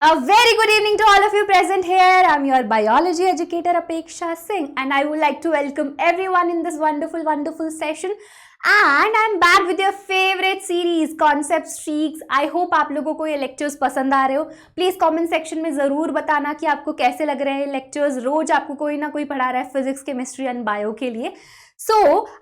A very good evening to all of you present here. I'm your biology educator Apeksha Singh and I would like to welcome everyone in this wonderful session. And I'm back with your favorite series Concept Streaks. I hope आप लोगों को ये lectures पसंद आ रहे हो. Please comment section में ज़रूर बताना कि आपको कैसे लग रहे हैं lectures. रोज आपको कोई ना कोई पढ़ा रहा है physics, chemistry and bio के लिए. So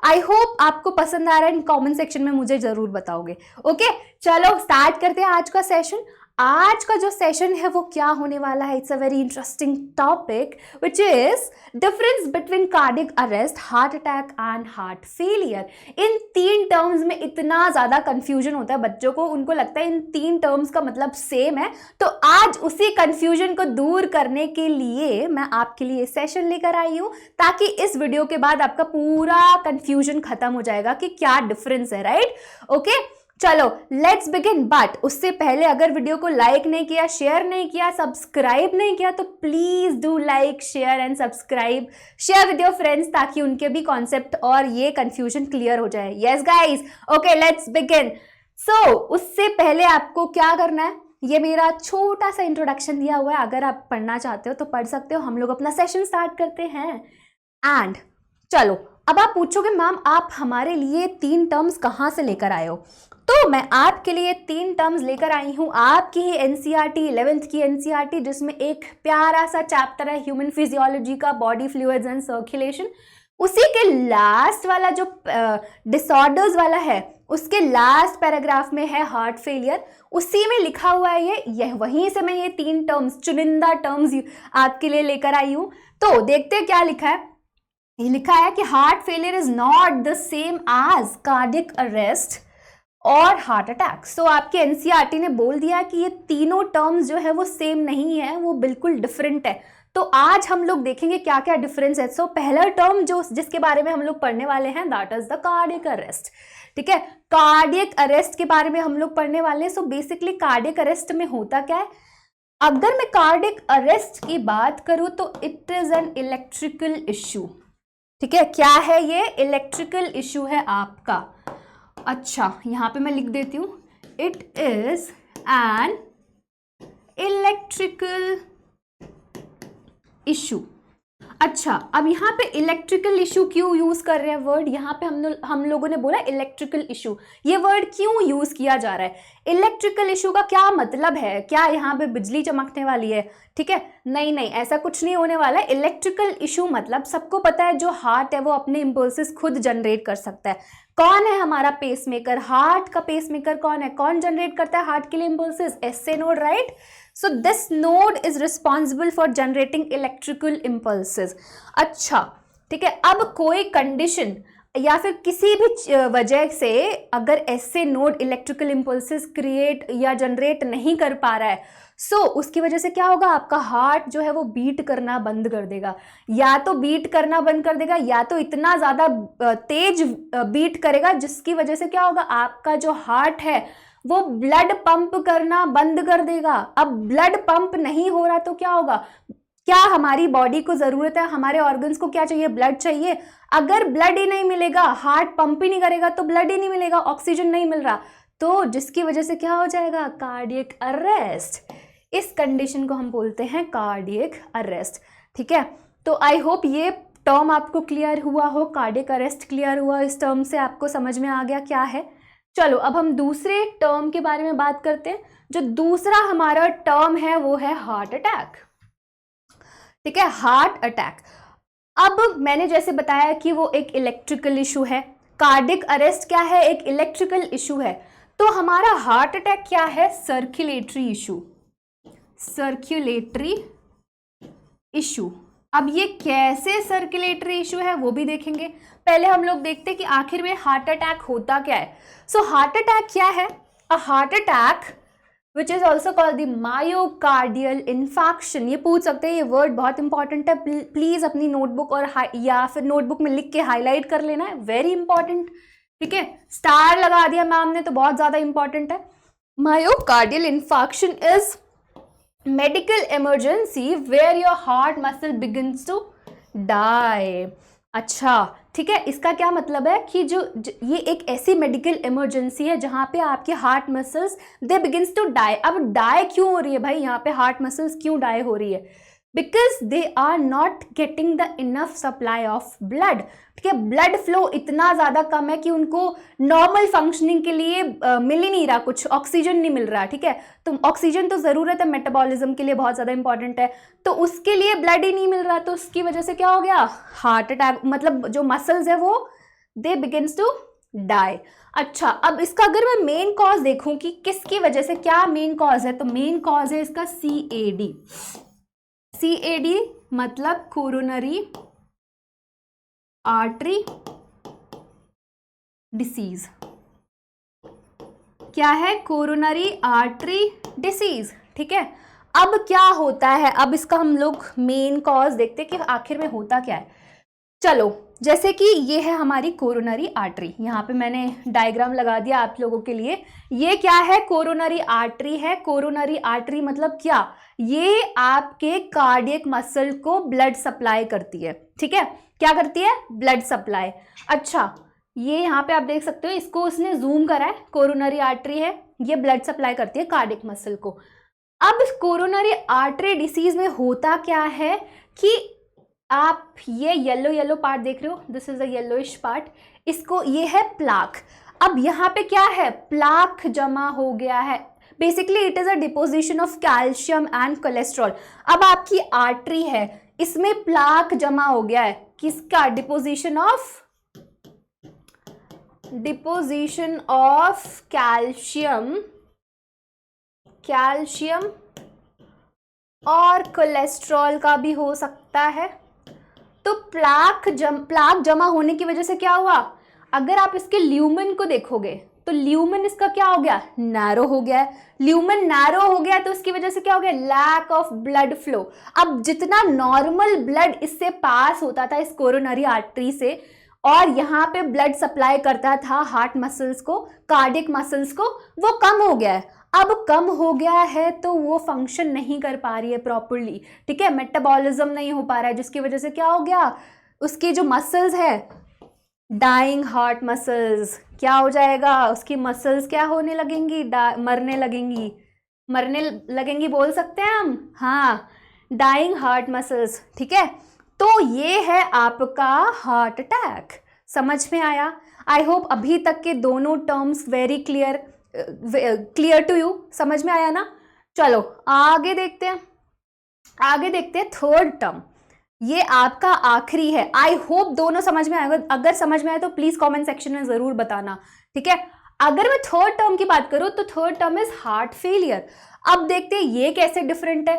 I hope आपको पसंद आ रहा है. comment section में मुझे ज़रूर बताओगे. Okay, चलो start करते हैं आज का session. आज का जो सेशन है वो क्या होने वाला है? It's a very interesting topic which is difference between cardiac arrest, heart attack and heart failure. इन तीन टर्म्स में इतना ज़्यादा कंफ्यूजन होता है बच्चों को, उनको लगता है इन तीन टर्म्स का मतलब सेम है. तो आज उसी कंफ्यूजन को दूर करने के लिए मैं आपके लिए सेशन लेकर आई हूँ, ताकि इस वीडियो के बाद आपका पूरा कंफ्यूजन खत्म हो जाएगा कि क्या डिफरेंस है. राइट? ओके, चलो लेट्स बिगिन. बट उससे पहले अगर वीडियो को लाइक नहीं किया, शेयर नहीं किया, सब्सक्राइब नहीं किया तो please do like, share and subscribe. Share with your friends ताकि उनके भी कॉन्सेप्ट और ये कंफ्यूजन क्लियर हो जाए. Yes guys, okay let's begin. So उससे पहले आपको क्या करना है, ये मेरा छोटा सा इंट्रोडक्शन दिया हुआ है. अगर आप पढ़ना चाहते हो तो पढ़ सकते हो. हम लोग अपना सेशन स्टार्ट करते हैं. एंड चलो, अब आप पूछोगे मैम आप हमारे लिए तीन टर्म्स कहाँ से लेकर आए हो? तो मैं आपके लिए तीन टर्म्स लेकर आई हूँ आपकी ही एनसीईआरटी 11th की एनसीईआरटी, जिसमें एक प्यारा सा चैप्टर है ह्यूमन फिजियोलॉजी का, बॉडी फ्लूइड्स एंड सर्कुलेशन. उसी के लास्ट वाला जो डिसऑर्डर्स वाला है उसके लास्ट पैराग्राफ में है हार्ट फेलियर. उसी में लिखा हुआ है ये वहीं से मैं ये तीन टर्म्स, चुनिंदा टर्म्स आपके लिए लेकर आई हूँ. तो देखते हैं क्या लिखा है. ये लिखा है कि heart failure is not the same as cardiac arrest और हार्ट अटैक. सो आपके एनसीईआरटी ने बोल दिया कि ये तीनों टर्म्स जो है वो सेम नहीं है, वो बिल्कुल डिफरेंट है. तो आज हम लोग देखेंगे क्या क्या डिफरेंस है. सो पहला टर्म जो जिसके बारे में हम लोग पढ़ने वाले हैं that is the cardiac arrest. ठीक है, कार्डियक अरेस्ट के बारे में हम लोग पढ़ने वाले हैं. सो बेसिकली कार्डियक अरेस्ट में होता क्या है? अगर मैं कार्डियक अरेस्ट की बात करूं तो it is an electrical issue. ठीक है, क्या है ये? इलेक्ट्रिकल इश्यू है आपका. अच्छा, यहां पे मैं लिख देती हूं, it is an electrical issue. अच्छा, अब यहाँ पे इलेक्ट्रिकल इशू क्यों यूज कर रहे हैं वर्ड? यहाँ पे हम लोगों ने बोला इलेक्ट्रिकल इशू. ये वर्ड क्यों यूज किया जा रहा है? इलेक्ट्रिकल इशू का क्या मतलब है? क्या यहाँ पे बिजली चमकने वाली है? ठीक है, नहीं, ऐसा कुछ नहीं होने वाला है. इलेक्ट्रिकल इशू मतलब सबको पता है जो हार्ट है वो अपने इम्पल्सेस खुद जनरेट कर सकता है. कौन है हमारा पेसमेकर? हार्ट का पेसमेकर कौन है? कौन जनरेट करता है हार्ट के लिए impulses? SA node, right? So this node is responsible for generating electrical impulses. अच्छा, ठीक है. अब कोई कंडीशन या फिर किसी भी वजह से अगर ऐसे नोड इलेक्ट्रिकल इम्पल्सेस क्रिएट या जनरेट नहीं कर पा रहा है, सो उसकी वजह से क्या होगा? आपका हार्ट जो है वो बीट करना बंद कर देगा. या तो बीट करना बंद कर देगा या तो इतना ज़्यादा तेज बीट करेगा जिसकी वजह से क्या होगा? आपका जो हार्ट है वो ब्लड पंप करना बंद कर देगा. अब ब्लड पंप नहीं हो रहा तो क्या होगा? क्या हमारी बॉडी को जरूरत है, हमारे ऑर्गन्स को क्या चाहिए? ब्लड चाहिए. अगर ब्लड ही नहीं मिलेगा, हार्ट पंप ही नहीं करेगा तो ब्लड ही नहीं मिलेगा, ऑक्सीजन नहीं मिल रहा, तो जिसकी वजह से क्या हो जाएगा? Cardiac arrest. इस कंडीशन को हम बोलते हैं कार्डियक अरेस्ट. ठीक है, तो आई होप ये टर्म आपको क्लियर हुआ हो, कार्डियक अरेस्ट क्लियर हुआ. इस टर्म से आपको समझ में आ गया क्या है. चलो अब हम दूसरे टर्म के बारे में बात करते हैं. जो दूसरा हमारा टर्म है वो है हार्ट अटैक. ठीक है, हार्ट अटैक. अब मैंने जैसे बताया कि वो एक इलेक्ट्रिकल इशू है. कार्डियक अरेस्ट क्या है? एक इलेक्ट्रिकल इशू है. तो हमारा हार्ट अटैक क्या है? Circulatory issue. Circulatory issue. अब ये कैसे सर्कुलेटरी इशू है वो भी देखेंगे. पहले हम लोग देखते हैं कि आखिर में हार्ट अटैक होता क्या है. सो हार्ट अटैक क्या है? A heart attack which is also called the myocardial infection. ये पूछ सकते हैं, ये वर्ड बहुत इंपॉर्टेंट है. प्लीज अपनी नोटबुक और या फिर नोटबुक में लिख के हाईलाइट कर लेना है. Very important. ठीक है, स्टार लगा दिया मैम ने तो बहुत ज्यादा इंपॉर्टेंट है. Myocardial infection is medical emergency where your heart muscle begins to die. अच्छा, ठीक है, इसका क्या मतलब है कि ये एक ऐसी मेडिकल इमरजेंसी है जहां पे आपके heart muscles they begins to die. अब डाई क्यों हो रही है भाई, यहाँ पे हार्ट मसल्स क्यों डाई हो रही है? Because they are not getting the enough supply of blood. ठीक है, ब्लड फ्लो इतना ज़्यादा कम है कि उनको नॉर्मल फंक्शनिंग के लिए मिल ही नहीं रहा, कुछ ऑक्सीजन नहीं मिल रहा। ठीक है, तो ऑक्सीजन तो ज़रूरत है, मेटाबॉलिज्म के लिए बहुत ज़्यादा इंपॉर्टेंट है, तो उसके लिए ब्लड ही नहीं मिल रहा, तो उसकी वजह से क्या हो गया, हार्ट अटैक। मतलब जो मसल्स है वो दे बिगिंस टू डाई। अच्छा, अब इसका अगर मैं मेन कॉज देखूं कि किसकी वजह से, क्या मेन कॉज है, तो मेन कॉज है इसका CAD। CAD मतलब कोरोनरी आर्टरी डिसीज। क्या है? Coronary artery disease. ठीक है, अब क्या होता है, अब इसका हम लोग मेन कॉज देखते हैं कि आखिर में होता क्या है। चलो, जैसे कि ये है हमारी कोरोनरी आर्टरी, यहाँ पे मैंने डायग्राम लगा दिया आप लोगों के लिए। ये क्या है? कोरोनरी आर्टरी है। कोरोनरी आर्टरी मतलब क्या? ये आपके कार्डियक मसल को ब्लड सप्लाई करती है। ठीक है, क्या करती है? Blood supply. अच्छा, ये यहाँ पे आप देख सकते हो, इसको उसने जूम करा है, कोरोनरी आर्टरी है, ये ब्लड सप्लाई करती है कार्डियक मसल को। अब इस कोरोनरी आर्टरी डिसीज में होता क्या है कि आप ये येलो येलो पार्ट देख रहे हो, this is the yellowish part, इसको, ये है प्लाक। अब यहाँ पे क्या है? प्लाक जमा हो गया है। Basically it is a deposition of calcium and cholesterol. अब आपकी आर्टरी है, इसमें प्लाक जमा हो गया है, किसका? डिपोजिशन ऑफ कैल्शियम और कोलेस्ट्रॉल का भी हो सकता है। तो प्लाक जमा होने की वजह से क्या हुआ? अगर आप इसके ल्यूमेन को देखोगे तो ल्यूमेन इसका क्या हो गया? नैरो हो गया है। ल्यूमेन नैरो हो गया तो उसकी वजह से क्या हो गया? Lack of blood flow. अब जितना नॉर्मल ब्लड इससे पास होता था, इस कोरोनरी आर्टरी से, और यहाँ पे ब्लड सप्लाई करता था हार्ट मसल्स को, कार्डियक मसल्स को, वो कम हो गया है। अब कम हो गया है तो वो फंक्शन नहीं कर पा रही है प्रॉपरली। ठीक है, मेटाबॉलिज्म नहीं हो पा रहा है, जिसकी वजह से क्या हो गया? उसके जो मसल्स है, डाइंग हार्ट मसल्स, क्या हो जाएगा? उसकी मसल्स क्या होने लगेंगी? मरने लगेंगी बोल सकते हैं हम, हाँ, डाइंग हार्ट मसल्स। ठीक है, तो ये है आपका हार्ट अटैक। समझ में आया? आई होप अभी तक के दोनों terms very clear to you, समझ में आया ना? चलो आगे देखते हैं। थर्ड टर्म, ये आपका आखिरी है। आई होप दोनों समझ में आएगा। अगर समझ में आए तो प्लीज कमेंट सेक्शन में जरूर बताना। ठीक है, अगर मैं थर्ड टर्म की बात करूं तो third term is heart failure. अब देखते हैं ये कैसे डिफरेंट है।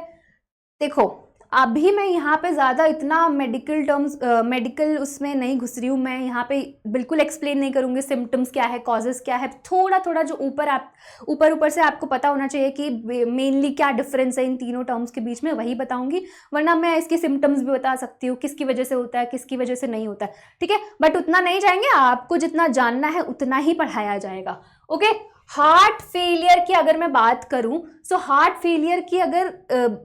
देखो, अभी मैं यहाँ पे ज़्यादा इतना मेडिकल उसमें नहीं घुस रही हूँ, मैं यहाँ पे बिल्कुल एक्सप्लेन नहीं करूँगी सिम्टम्स क्या है, कॉजेस क्या है। थोड़ा जो ऊपर से आपको पता होना चाहिए कि मेनली क्या डिफरेंस है इन तीनों टर्म्स के बीच में, वही बताऊँगी। वरना मैं इसके सिम्टम्स भी बता सकती हूँ, किसकी वजह से होता है, किसकी वजह से नहीं होता है। ठीक है, बट उतना नहीं जाएंगे, आपको जितना जानना है उतना ही पढ़ाया जाएगा। ओके, हार्ट फेलियर की अगर मैं बात करूं, सो हार्ट फेलियर की अगर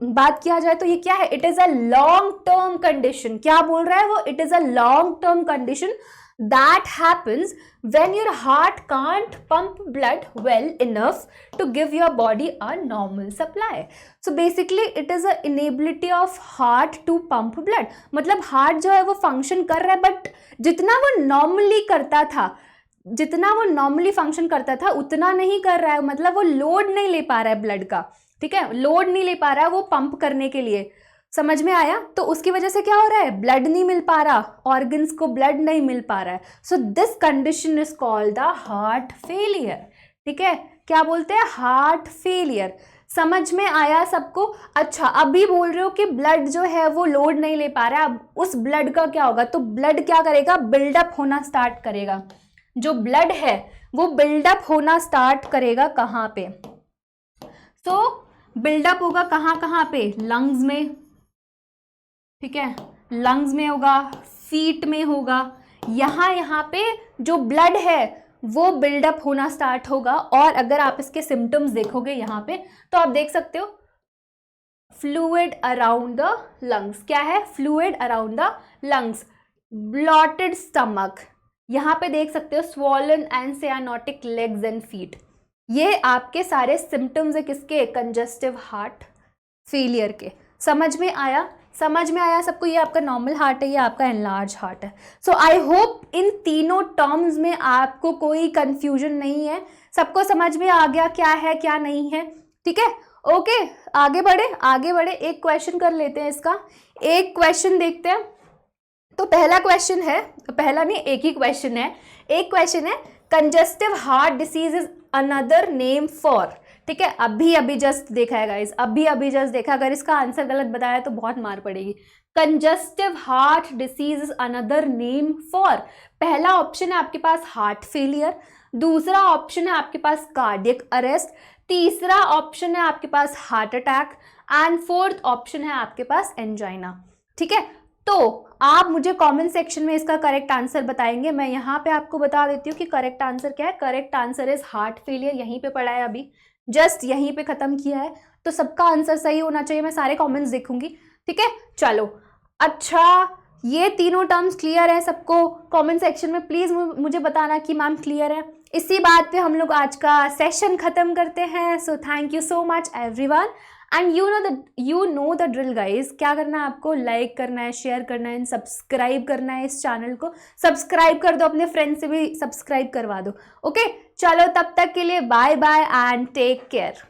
बात किया जाए तो ये क्या है? It is a long term condition. क्या बोल रहा है वो? It is a long term condition that happens when your heart can't pump blood well enough to give your body a normal supply. So basically it is a inability of heart to pump blood. मतलब heart जो है वो function कर रहा है, but जितना वो normally function करता था उतना नहीं कर रहा है। मतलब वो लोड नहीं ले पा रहा है ब्लड का। ठीक है, लोड नहीं ले पा रहा है वो पंप करने के लिए। समझ में आया? तो उसकी वजह से क्या हो रहा है? ब्लड नहीं मिल पा रहा, ऑर्गन्स को ब्लड नहीं मिल पा रहा है। So this condition is called the heart failure. ठीक है, क्या बोलते हैं? Heart failure. समझ में आया सबको? अच्छा, अभी बोल रहे हो कि ब्लड जो है वो लोड नहीं ले पा रहा है, अब उस ब्लड का क्या होगा? तो ब्लड क्या करेगा? बिल्डअप होना स्टार्ट करेगा। जो ब्लड है वो बिल्डअप होना स्टार्ट करेगा कहाँ पे? तो बिल्डअप होगा कहाँ पे? लंग्स में। ठीक है, लंग्स में होगा, फीट में होगा, यहाँ पे जो ब्लड है वो बिल्डअप होना स्टार्ट होगा। और अगर आप इसके सिम्टम्स देखोगे यहाँ पे तो आप देख सकते हो फ्लूइड अराउंड द लंग्स। क्या है? Fluid around the lungs. Blotted stomach, यहाँ पे देख सकते हो swollen and cyanotic legs and feet, ये आपके सारे सिम्टम्स है किसके, कंजस्टिव हार्ट फेलियर के। समझ में आया, समझ में आया सबको, ये आपका नॉर्मल हार्ट है, ये आपका एनलार्ज हार्ट है। सो आई होप इन तीनों टर्म्स में आपको कोई कंफ्यूजन नहीं है, सबको समझ में आ गया क्या है क्या नहीं है, ठीक है। ओके, आगे बढ़े आगे बढ़े, एक क्वेश्चन कर लेते हैं इसका, एक क्वेश्चन देखते हैं। तो पहला क्वेश्चन है, पहला नहीं एक ही क्वेश्चन है, एक क्वेश्चन है congestive heart disease is another name for, ठीक है। अभी जस्ट देखा है गाइस, अभी जस्ट देखा, अगर इसका आंसर गलत बताया तो बहुत मार पड़ेगी। Congestive heart disease is another name for, पहला ऑप्शन है आपके पास हार्ट फेलियर, दूसरा ऑप्शन है आपके पास कार्डियक अरेस्ट, तीसरा ऑप्शन है आपके पास heart attack and fourth option है आपके पास एंजाइना, ठीक है। तो आप मुझे कमेंट सेक्शन में इसका करेक्ट आंसर बताएंगे। मैं यहाँ पे आपको बता देती हूँ कि करेक्ट आंसर क्या है। Correct answer is heart failure, यहीं पे पढ़ा है अभी, जस्ट यहीं पे खत्म किया है, तो सबका आंसर सही होना चाहिए। मैं सारे कमेंट्स देखूंगी, ठीक है। चलो, अच्छा ये तीनों टर्म्स क्लियर है सबको? कमेंट सेक्शन में प्लीज मुझे बताना कि मैम क्लियर है। इसी बात पे हम लोग आज का सेशन खत्म करते हैं। So thank you so much everyone, and you know the drill guys. क्या करना है आपको? लाइक करना है, शेयर करना है, सब्सक्राइब करना है, इस चैनल को सब्सक्राइब कर दो, अपने फ्रेंड से भी सब्सक्राइब करवा दो। ओके, चलो तब तक के लिए bye bye and take care.